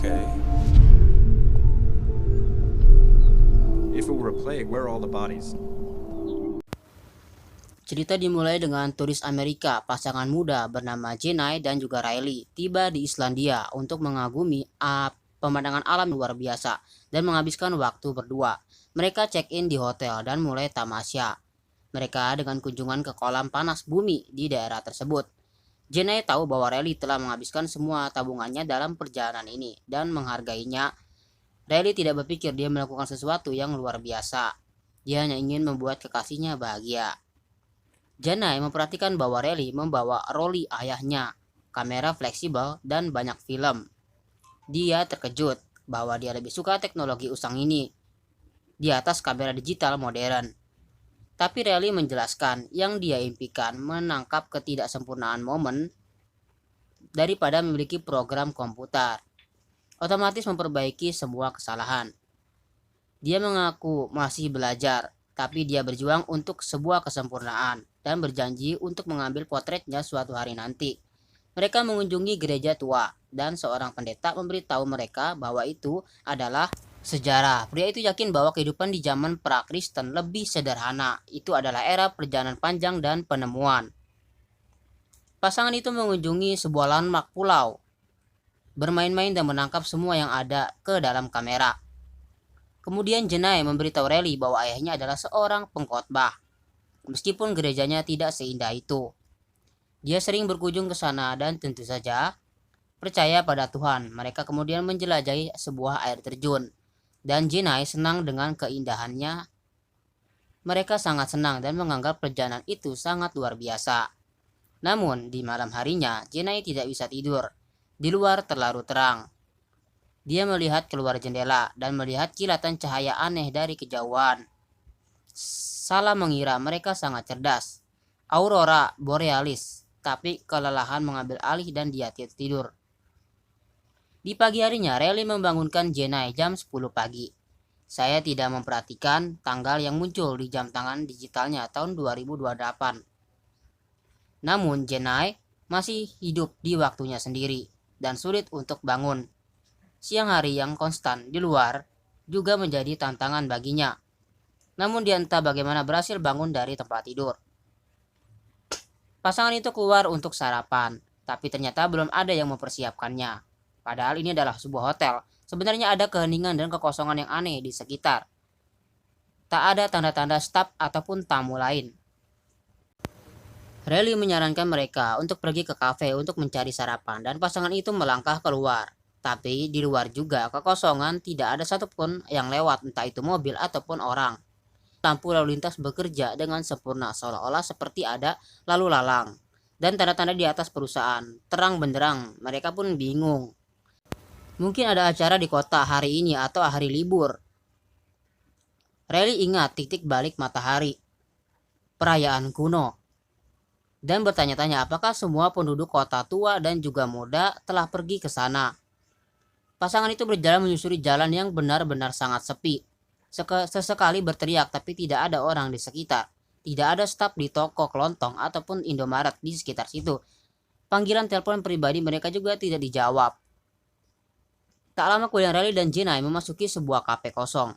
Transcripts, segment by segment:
Okay. If it were a plague, where are all the bodies? Cerita dimulai dengan turis Amerika, pasangan muda bernama Jenai dan juga Riley, tiba di Islandia untuk mengagumi pemandangan alam luar biasa dan menghabiskan waktu berdua. Mereka check-in di hotel dan mulai tamasya mereka dengan kunjungan ke kolam panas bumi di daerah tersebut. Jenai tahu bahwa Riley telah menghabiskan semua tabungannya dalam perjalanan ini dan menghargainya. Riley tidak berpikir dia melakukan sesuatu yang luar biasa. Dia hanya ingin membuat kekasihnya bahagia. Jenai memperhatikan bahwa Riley membawa roli ayahnya, kamera fleksibel, dan banyak film. Dia terkejut bahwa dia lebih suka teknologi usang ini di atas kamera digital modern. Tapi Riley menjelaskan yang dia impikan menangkap ketidaksempurnaan momen daripada memiliki program komputer otomatis memperbaiki semua kesalahan. Dia mengaku masih belajar, tapi dia berjuang untuk sebuah kesempurnaan dan berjanji untuk mengambil potretnya suatu hari nanti. Mereka mengunjungi gereja tua dan seorang pendeta memberitahu mereka bahwa itu adalah sejarah. Pria itu yakin bahwa kehidupan di zaman pra-Kristen lebih sederhana. Itu adalah era perjalanan panjang dan penemuan. Pasangan itu mengunjungi sebuah landmark pulau, bermain-main dan menangkap semua yang ada ke dalam kamera. Kemudian Jenai memberitahu Riley bahwa ayahnya adalah seorang pengkhotbah, meskipun gerejanya tidak seindah itu. Dia sering berkunjung ke sana dan tentu saja percaya pada Tuhan. Mereka kemudian menjelajahi sebuah air terjun, dan Jenai senang dengan keindahannya. Mereka sangat senang dan menganggap perjalanan itu sangat luar biasa. Namun di malam harinya Jenai tidak bisa tidur. Di luar terlalu terang. Dia melihat keluar jendela dan melihat kilatan cahaya aneh dari kejauhan. Salah mengira mereka sangat cerdas. Aurora borealis, tapi kelelahan mengambil alih dan dia tidur. Di pagi harinya, Riley membangunkan Jenai jam 10 pagi. Saya tidak memperhatikan tanggal yang muncul di jam tangan digitalnya tahun 2028. Namun Jenai masih hidup di waktunya sendiri dan sulit untuk bangun. Siang hari yang konstan di luar juga menjadi tantangan baginya. Namun dia entah bagaimana berhasil bangun dari tempat tidur. Pasangan itu keluar untuk sarapan, tapi ternyata belum ada yang mempersiapkannya. Padahal ini adalah sebuah hotel. Sebenarnya ada keheningan dan kekosongan yang aneh di sekitar. Tak ada tanda-tanda staf ataupun tamu lain. Riley menyarankan mereka untuk pergi ke kafe untuk mencari sarapan dan pasangan itu melangkah keluar. Tapi di luar juga kekosongan, tidak ada satupun yang lewat, entah itu mobil ataupun orang. Lampu lalu lintas bekerja dengan sempurna seolah-olah seperti ada lalu lalang. Dan tanda-tanda di atas perusahaan terang benderang. Mereka pun bingung. Mungkin ada acara di kota hari ini atau hari libur. Riley ingat titik balik matahari, perayaan kuno, dan bertanya-tanya apakah semua penduduk kota tua dan juga muda telah pergi ke sana. Pasangan itu berjalan menyusuri jalan yang benar-benar sangat sepi. Sesekali berteriak tapi tidak ada orang di sekitar. Tidak ada staf di toko kelontong ataupun Indomaret di sekitar situ. Panggilan telepon pribadi mereka juga tidak dijawab. Tak lama kemudian Riley dan Jenai memasuki sebuah kafe kosong,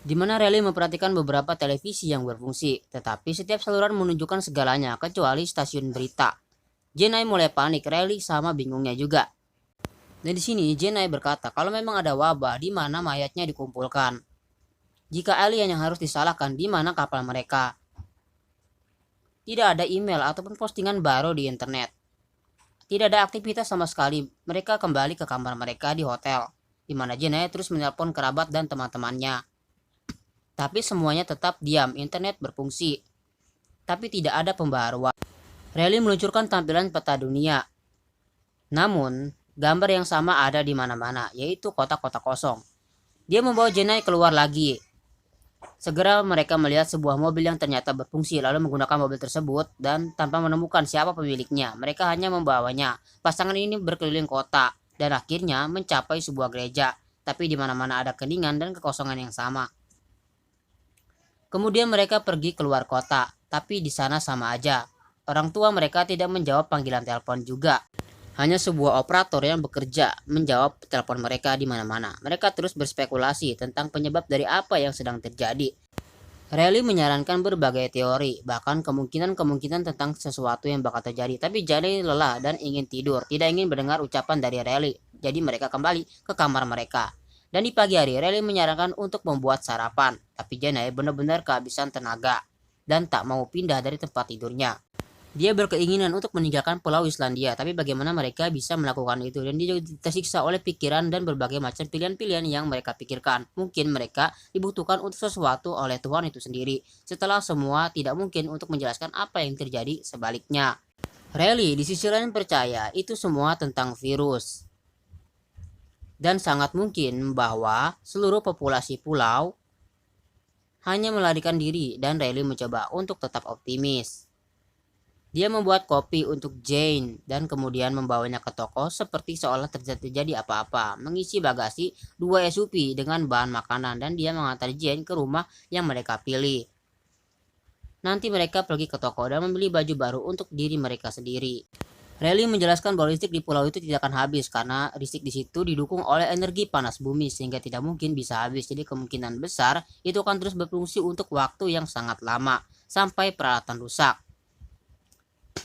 di mana Riley memperhatikan beberapa televisi yang berfungsi, tetapi setiap saluran menunjukkan segalanya kecuali stasiun berita. Jenai mulai panik, Riley sama bingungnya juga. Dan di sini Jenai berkata kalau memang ada wabah di mana mayatnya dikumpulkan. Jika alien yang harus disalahkan, di mana kapal mereka? Tidak ada email ataupun postingan baru di internet. Tidak ada aktivitas sama sekali. Mereka kembali ke kamar mereka di hotel, di mana Jenai terus menelpon kerabat dan teman-temannya. Tapi semuanya tetap diam, internet berfungsi. Tapi tidak ada pembaharuan. Riley meluncurkan tampilan peta dunia. Namun gambar yang sama ada di mana-mana, yaitu kotak-kotak kosong. Dia membawa Jenai keluar lagi. Segera mereka melihat sebuah mobil yang ternyata berfungsi, lalu menggunakan mobil tersebut dan tanpa menemukan siapa pemiliknya. Mereka hanya membawanya. Pasangan ini berkeliling kota dan akhirnya mencapai sebuah gereja, tapi di mana-mana ada keningan dan kekosongan yang sama. Kemudian mereka pergi keluar kota, tapi di sana sama aja. Orang tua mereka tidak menjawab panggilan telepon juga. Hanya sebuah operator yang bekerja menjawab telepon mereka di mana-mana. Mereka terus berspekulasi tentang penyebab dari apa yang sedang terjadi. Rally menyarankan berbagai teori, bahkan kemungkinan-kemungkinan tentang sesuatu yang bakal terjadi. Tapi Jenny lelah dan ingin tidur, tidak ingin mendengar ucapan dari Rally. Jadi mereka kembali ke kamar mereka. Dan di pagi hari, Rally menyarankan untuk membuat sarapan. Tapi Jenny benar-benar kehabisan tenaga dan tak mau pindah dari tempat tidurnya. Dia berkeinginan untuk meninggalkan Pulau Islandia, tapi bagaimana mereka bisa melakukan itu? Dan dia juga tersiksa oleh pikiran dan berbagai macam pilihan-pilihan yang mereka pikirkan. Mungkin mereka dibutuhkan untuk sesuatu oleh Tuhan itu sendiri. Setelah semua, tidak mungkin untuk menjelaskan apa yang terjadi sebaliknya. Riley di sisi lain percaya itu semua tentang virus. Dan sangat mungkin bahwa seluruh populasi pulau hanya melarikan diri, dan Riley mencoba untuk tetap optimis. Dia membuat kopi untuk Jane dan kemudian membawanya ke toko seperti seolah terjadi apa-apa. Mengisi bagasi 2 SUV dengan bahan makanan dan dia mengantar Jane ke rumah yang mereka pilih. Nanti mereka pergi ke toko dan membeli baju baru untuk diri mereka sendiri. Riley menjelaskan bahwa listrik di pulau itu tidak akan habis karena listrik di situ didukung oleh energi panas bumi sehingga tidak mungkin bisa habis. Jadi kemungkinan besar itu akan terus berfungsi untuk waktu yang sangat lama sampai peralatan rusak.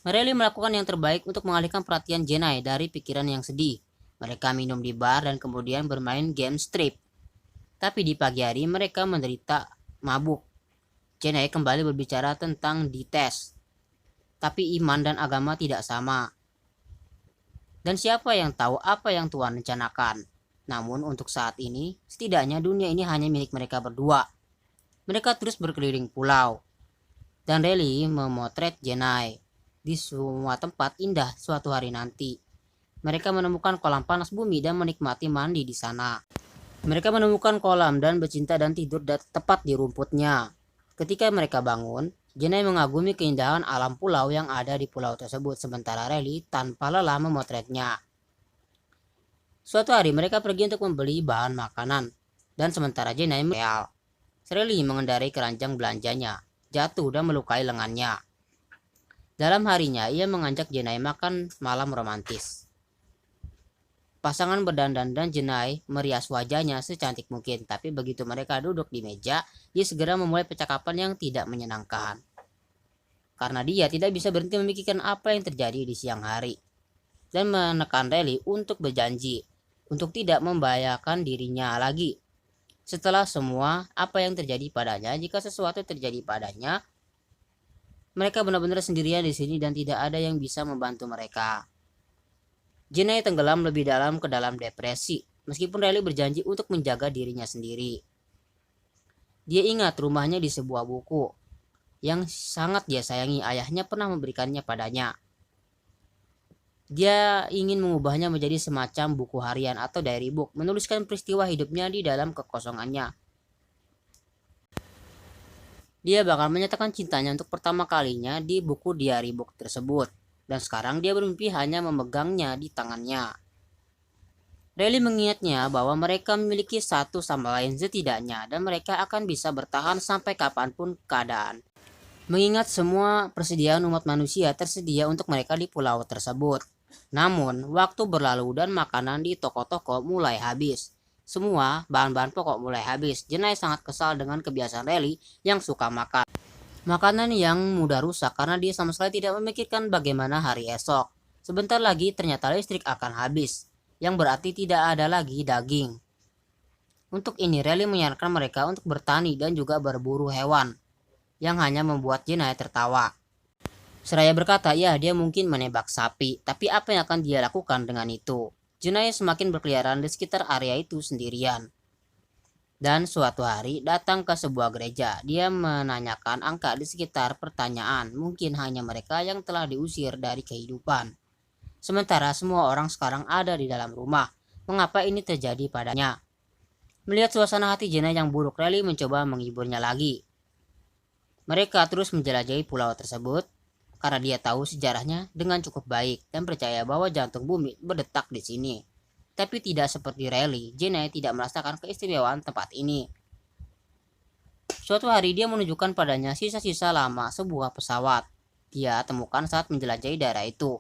Riley melakukan yang terbaik untuk mengalihkan perhatian Jenny dari pikiran yang sedih. Mereka minum di bar dan kemudian bermain game strip. Tapi di pagi hari mereka menderita mabuk. Jenny kembali berbicara tentang dites. Tapi iman dan agama tidak sama. Dan siapa yang tahu apa yang Tuhan rencanakan? Namun untuk saat ini, setidaknya dunia ini hanya milik mereka berdua. Mereka terus berkeliling pulau. Dan Riley memotret Jenny di semua tempat indah suatu hari nanti. Mereka menemukan kolam panas bumi dan menikmati mandi di sana. Mereka menemukan kolam dan bercinta dan tidur tepat di rumputnya. Ketika mereka bangun, Jenny mengagumi keindahan alam pulau yang ada di pulau tersebut, sementara Riley tanpa lelah memotretnya. Suatu hari mereka pergi untuk membeli bahan makanan, dan sementara Jenny real. Riley mengendarai keranjang belanjanya, jatuh dan melukai lengannya. Dalam harinya, ia mengajak Jenny makan malam romantis. Pasangan berdandan dan Jenny merias wajahnya secantik mungkin, tapi begitu mereka duduk di meja, dia segera memulai percakapan yang tidak menyenangkan. Karena dia tidak bisa berhenti memikirkan apa yang terjadi di siang hari. Dan menekan Riley untuk berjanji, untuk tidak membahayakan dirinya lagi. Setelah semua apa yang terjadi padanya, jika sesuatu terjadi padanya, mereka benar-benar sendirian di sini dan tidak ada yang bisa membantu mereka. Jenny tenggelam lebih dalam ke dalam depresi, meskipun Riley berjanji untuk menjaga dirinya sendiri. Dia ingat rumahnya di sebuah buku yang sangat dia sayangi, ayahnya pernah memberikannya padanya. Dia ingin mengubahnya menjadi semacam buku harian atau diary book, menuliskan peristiwa hidupnya di dalam kekosongannya. Dia bakal menyatakan cintanya untuk pertama kalinya di buku diary book tersebut. Dan sekarang dia bermimpi hanya memegangnya di tangannya. Riley mengingatnya bahwa mereka memiliki satu sama lain setidaknya dan mereka akan bisa bertahan sampai kapanpun keadaan. Mengingat semua persediaan umat manusia tersedia untuk mereka di pulau tersebut. Namun, waktu berlalu dan makanan di toko-toko mulai habis. Semua bahan-bahan pokok mulai habis. Jenny sangat kesal dengan kebiasaan Riley yang suka makan makanan yang mudah rusak karena dia sama sekali tidak memikirkan bagaimana hari esok. Sebentar lagi ternyata listrik akan habis, yang berarti tidak ada lagi daging. Untuk ini Riley menyarankan mereka untuk bertani dan juga berburu hewan, yang hanya membuat Jenny tertawa. Seraya berkata, ya dia mungkin menembak sapi, tapi apa yang akan dia lakukan dengan itu? Jenny semakin berkeliaran di sekitar area itu sendirian. Dan suatu hari datang ke sebuah gereja. Dia menanyakan angka di sekitar pertanyaan. Mungkin hanya mereka yang telah diusir dari kehidupan. Sementara semua orang sekarang ada di dalam rumah. Mengapa ini terjadi padanya? Melihat suasana hati Jenny yang buruk, Riley mencoba menghiburnya lagi. Mereka terus menjelajahi pulau tersebut karena dia tahu sejarahnya dengan cukup baik dan percaya bahwa jantung bumi berdetak di sini. Tapi tidak seperti Riley, Jenny tidak merasakan keistimewaan tempat ini. Suatu hari dia menunjukkan padanya sisa-sisa lama sebuah pesawat. Dia temukan saat menjelajahi daerah itu.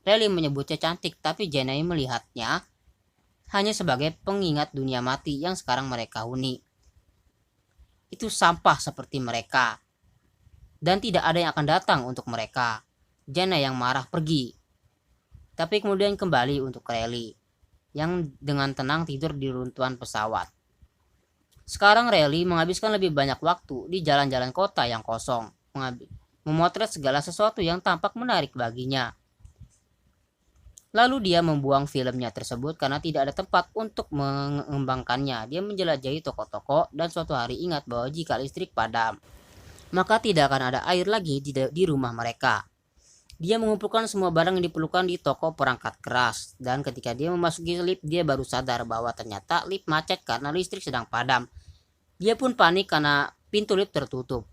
Riley menyebutnya cantik, tapi Jenai melihatnya hanya sebagai pengingat dunia mati yang sekarang mereka huni. Itu sampah seperti mereka, dan tidak ada yang akan datang untuk mereka. Jenai yang marah pergi, tapi kemudian kembali untuk Riley, yang dengan tenang tidur di runtuhan pesawat. Sekarang Riley menghabiskan lebih banyak waktu di jalan-jalan kota yang kosong, memotret segala sesuatu yang tampak menarik baginya. Lalu dia membuang filmnya tersebut karena tidak ada tempat untuk mengembangkannya. Dia menjelajahi toko-toko dan suatu hari ingat bahwa jika listrik padam, maka tidak akan ada air lagi di rumah mereka. Dia mengumpulkan semua barang yang diperlukan di toko perangkat keras, dan ketika dia memasuki lift, dia baru sadar bahwa ternyata lift macet karena listrik sedang padam. Dia pun panik karena pintu lift tertutup.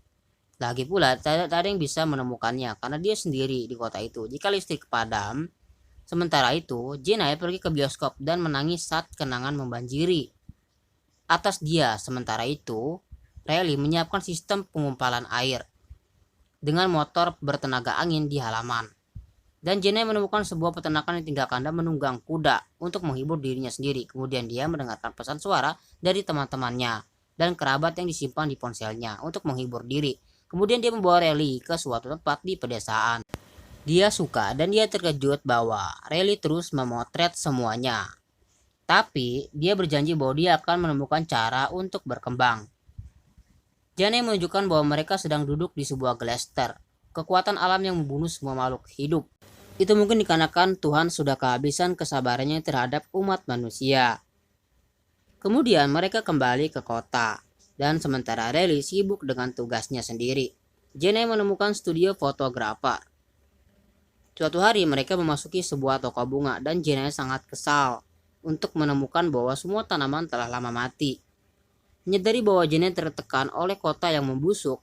Lagi pula, tidak ada yang bisa menemukannya karena dia sendiri di kota itu. Jika listrik padam, sementara itu, Jenai pergi ke bioskop dan menangis saat kenangan membanjiri atas dia. Sementara itu, Riley menyiapkan sistem pengumpalan air dengan motor bertenaga angin di halaman. Dan Jenai menemukan sebuah peternakan yang tinggalkan dan menunggang kuda untuk menghibur dirinya sendiri. Kemudian dia mendengarkan pesan suara dari teman-temannya dan kerabat yang disimpan di ponselnya untuk menghibur diri. Kemudian dia membawa Riley ke suatu tempat di pedesaan. Dia suka dan dia terkejut bahwa Riley terus memotret semuanya. Tapi dia berjanji bahwa dia akan menemukan cara untuk berkembang. Jenai menunjukkan bahwa mereka sedang duduk di sebuah glaster, kekuatan alam yang membunuh semua makhluk hidup. Itu mungkin dikarenakan Tuhan sudah kehabisan kesabarannya terhadap umat manusia. Kemudian mereka kembali ke kota, dan sementara Riley sibuk dengan tugasnya sendiri, Jenai menemukan studio fotografer. Suatu hari mereka memasuki sebuah toko bunga dan Jenai sangat kesal untuk menemukan bahwa semua tanaman telah lama mati. Menyadari bahwa Jenai tertekan oleh kota yang membusuk,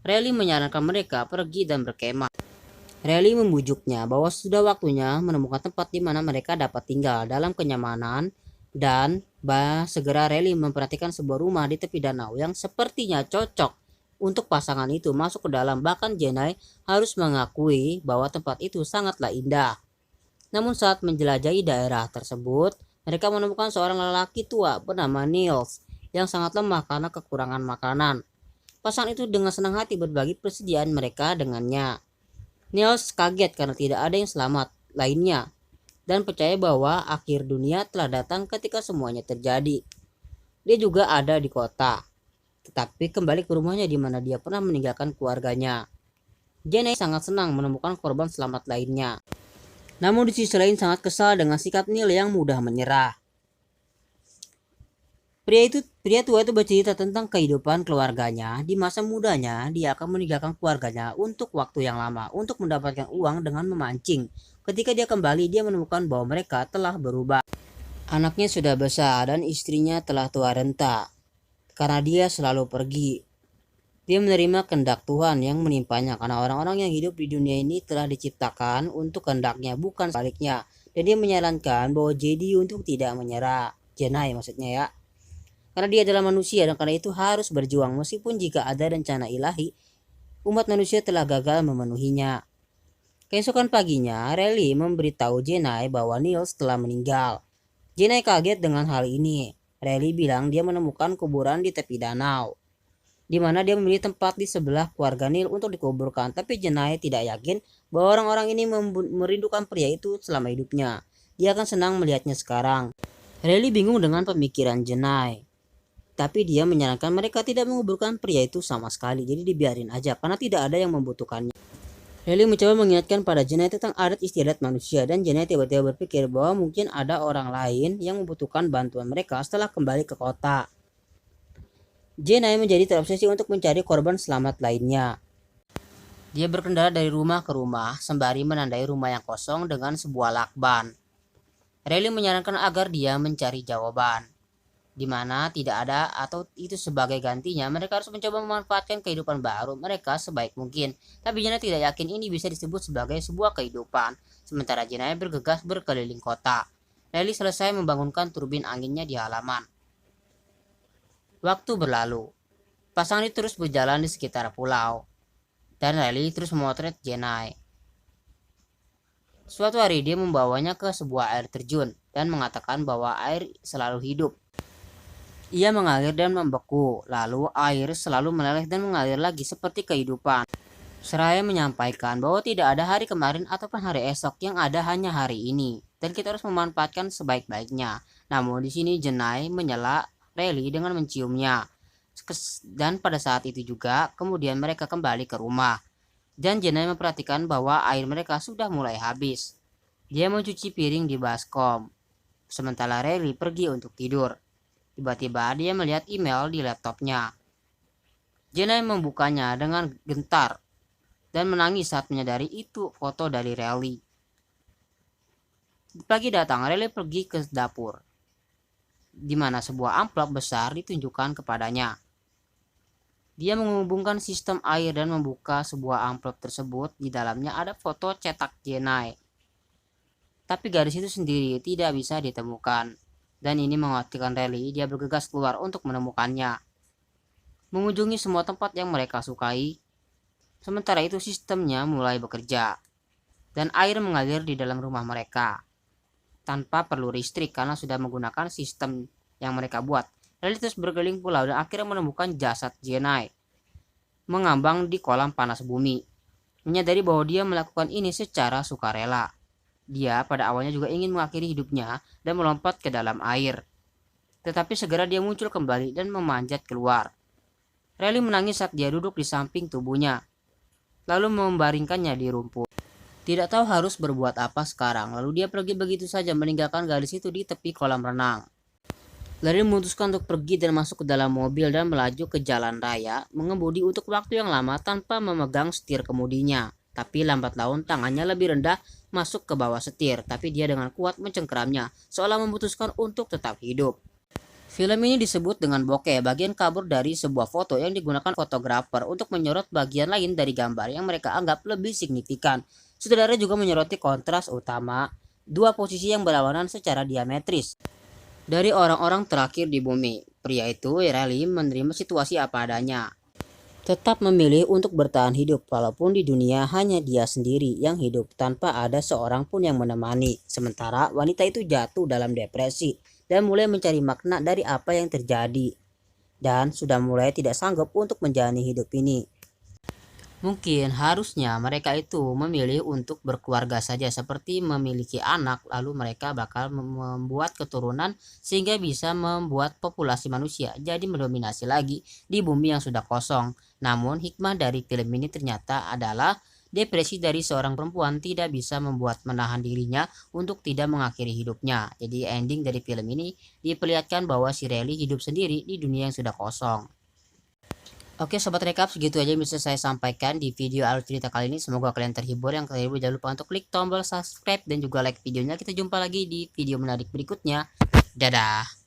Riley menyarankan mereka pergi dan berkemah. Riley membujuknya bahwa sudah waktunya menemukan tempat di mana mereka dapat tinggal dalam kenyamanan, dan segera Riley memperhatikan sebuah rumah di tepi danau yang sepertinya cocok untuk pasangan itu masuk ke dalam. Bahkan Jenai harus mengakui bahwa tempat itu sangatlah indah. Namun saat menjelajahi daerah tersebut, mereka menemukan seorang lelaki tua bernama Niels yang sangat lemah karena kekurangan makanan. Pasangan itu dengan senang hati berbagi persediaan mereka dengannya. Niels kaget karena tidak ada yang selamat lainnya dan percaya bahwa akhir dunia telah datang ketika semuanya terjadi. Dia juga ada di kota, tetapi kembali ke rumahnya di mana dia pernah meninggalkan keluarganya. Jenai sangat senang menemukan korban selamat lainnya. Namun di sisi lain sangat kesal dengan sikap Neil yang mudah menyerah. Pria tua itu bercerita tentang kehidupan keluarganya. Di masa mudanya, dia akan meninggalkan keluarganya untuk waktu yang lama untuk mendapatkan uang dengan memancing. Ketika dia kembali, dia menemukan bahwa mereka telah berubah. Anaknya sudah besar dan istrinya telah tua renta karena dia selalu pergi. Dia menerima kehendak Tuhan yang menimpanya karena orang-orang yang hidup di dunia ini telah diciptakan untuk kehendaknya, bukan sebaliknya. Dan dia menyarankan bahwa Jedi untuk tidak menyerah. Jenai maksudnya ya. Karena dia adalah manusia dan karena itu harus berjuang meskipun jika ada rencana ilahi, umat manusia telah gagal memenuhinya. Keesokan paginya, Riley memberitahu Jenai bahwa Niels telah meninggal. Jenai kaget dengan hal ini. Riley bilang dia menemukan kuburan di tepi danau, di mana dia memilih tempat di sebelah keluarga Neil untuk dikuburkan. Tapi Jenai tidak yakin bahwa orang-orang ini merindukan pria itu selama hidupnya. Dia akan senang melihatnya sekarang. Riley bingung dengan pemikiran Jenai, tapi dia menyarankan mereka tidak menguburkan pria itu sama sekali. Jadi dibiarin aja karena tidak ada yang membutuhkannya. Riley mencoba mengingatkan pada Jenai tentang adat istiadat manusia, dan Jenai tiba-tiba berpikir bahwa mungkin ada orang lain yang membutuhkan bantuan mereka setelah kembali ke kota. Jenai menjadi terobsesi untuk mencari korban selamat lainnya. Dia berkendara dari rumah ke rumah sembari menandai rumah yang kosong dengan sebuah lakban. Riley menyarankan agar dia mencari jawaban, di mana tidak ada, atau itu sebagai gantinya mereka harus mencoba memanfaatkan kehidupan baru mereka sebaik mungkin. Tapi Jenai tidak yakin ini bisa disebut sebagai sebuah kehidupan. Sementara Jenai bergegas berkeliling kota. Riley selesai membangunkan turbin anginnya di halaman. Waktu berlalu. Pasangan itu terus berjalan di sekitar pulau, dan Riley terus memotret Jenai. Suatu hari dia membawanya ke sebuah air terjun dan mengatakan bahwa air selalu hidup. Ia mengalir dan membeku, lalu air selalu meleleh dan mengalir lagi seperti kehidupan. Seraya menyampaikan bahwa tidak ada hari kemarin ataupun hari esok, yang ada hanya hari ini, dan kita harus memanfaatkan sebaik-baiknya. Namun di sini Jenai menyela Rally dengan menciumnya. Dan pada saat itu juga kemudian mereka kembali ke rumah. Dan Jenai memperhatikan bahwa air mereka sudah mulai habis. Dia mencuci piring di baskom, sementara Rally pergi untuk tidur. Tiba-tiba dia melihat email di laptopnya. Jenai membukanya dengan gentar dan menangis saat menyadari itu foto dari Rally. Pagi datang, Rally pergi ke dapur, di mana sebuah amplop besar ditunjukkan kepadanya. Dia menghubungkan sistem air dan membuka sebuah amplop tersebut. Di dalamnya ada foto cetak Jenai. Tapi garis itu sendiri tidak bisa ditemukan. Dan ini mengkhawatirkan Rally. Dia bergegas keluar untuk menemukannya, mengunjungi semua tempat yang mereka sukai. Sementara itu sistemnya mulai bekerja, dan air mengalir di dalam rumah mereka tanpa perlu listrik karena sudah menggunakan sistem yang mereka buat. Rally terus berkeliling pulau dan akhirnya menemukan jasad Jenai mengambang di kolam panas bumi. Menyadari bahwa dia melakukan ini secara sukarela. Dia pada awalnya juga ingin mengakhiri hidupnya dan melompat ke dalam air. Tetapi segera dia muncul kembali dan memanjat keluar. Rally menangis saat dia duduk di samping tubuhnya, lalu membaringkannya di rumput. Tidak tahu harus berbuat apa sekarang, lalu dia pergi begitu saja meninggalkan gadis itu di tepi kolam renang. Larry memutuskan untuk pergi dan masuk ke dalam mobil dan melaju ke jalan raya, mengemudi untuk waktu yang lama tanpa memegang setir kemudinya. Tapi lambat laun tangannya lebih rendah masuk ke bawah setir, tapi dia dengan kuat mencengkeramnya, seolah memutuskan untuk tetap hidup. Film ini disebut dengan bokeh, bagian kabur dari sebuah foto yang digunakan fotografer untuk menyorot bagian lain dari gambar yang mereka anggap lebih signifikan. Sutradara juga menyoroti kontras utama, dua posisi yang berlawanan secara diametris. Dari orang-orang terakhir di bumi, pria itu, Rally, menerima situasi apa adanya. Tetap memilih untuk bertahan hidup walaupun di dunia hanya dia sendiri yang hidup tanpa ada seorang pun yang menemani. Sementara wanita itu jatuh dalam depresi dan mulai mencari makna dari apa yang terjadi, dan sudah mulai tidak sanggup untuk menjalani hidup ini. Mungkin harusnya mereka itu memilih untuk berkeluarga saja, seperti memiliki anak, lalu mereka bakal membuat keturunan sehingga bisa membuat populasi manusia jadi mendominasi lagi di bumi yang sudah kosong. Namun hikmah dari film ini ternyata adalah depresi dari seorang perempuan tidak bisa membuat menahan dirinya untuk tidak mengakhiri hidupnya. Jadi ending dari film ini diperlihatkan bahwa si Rally hidup sendiri di dunia yang sudah kosong. Oke sobat rekap, segitu aja yang bisa saya sampaikan di video alur cerita kali ini. Semoga kalian terhibur. Yang terhibur jangan lupa untuk klik tombol subscribe dan juga like videonya. Kita jumpa lagi di video menarik berikutnya. Dadah.